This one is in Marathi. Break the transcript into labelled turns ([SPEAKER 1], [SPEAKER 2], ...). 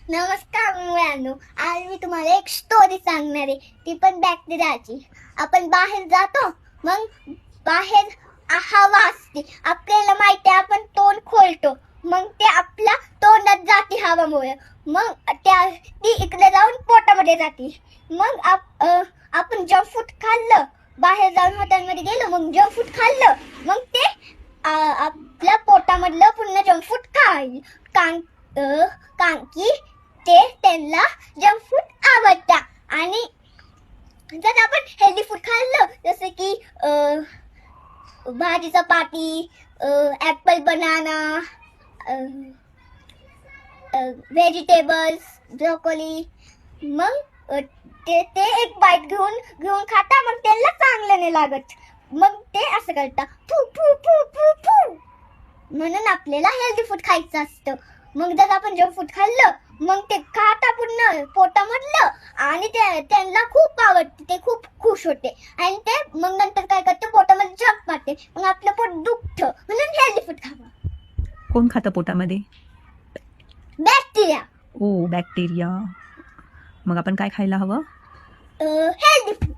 [SPEAKER 1] नमस्कार मुलांनो, आज मी तुम्हाला एक स्टोरी सांगणार आहे. ती पण बॅक्टेरियाची. आपण बाहेर जातो, मग बाहेर हवा असते. आपल्याला माहिती आहे, आपण तोंड खोलतो, मग ते आपल्या तोंडात जाते हवामुळे. मग ती इकडे जाऊन पोटामध्ये जाते. मग आपण जंक फूड खाल्लं, बाहेर जाऊन हॉटेलमध्ये गेलो, मग जंक फूड खाल्लं, मग ते आपल्या पोटामधलं पूर्ण जंक फूड कारण की ते त्यांना जंक फूड आवडतं. आणि जर आपण हेल्दी फूड खाल्लं, जसं की भाजी चपाती, ॲपल बनाना, व्हेजिटेबल्स, ब्रोकोली, मग ते एक बाईट घेऊन खाता, मग त्यांना चांगलं नाही लागत. मग ते असं करतात, फू फू फू फू फू. म्हणून आपल्याला हेल्दी फूड खायचं असतं. मग जर आपण जंक फूड खाल्लं, मग ते खाता पूर्ण पोटामधलं, आणि त्यांना खूप आवडते, ते खूप खुश होते. आणि ते मग नंतर काय करते, पोटामध्ये जंक मारते, मग आपलं पोट दुखतं. म्हणून हेल्दी फूड खावं.
[SPEAKER 2] कोण खातं पोटामध्ये?
[SPEAKER 1] बॅक्टेरिया.
[SPEAKER 2] ओ, बॅक्टेरिया. मग आपण काय खायला हवं?
[SPEAKER 1] Healthy food.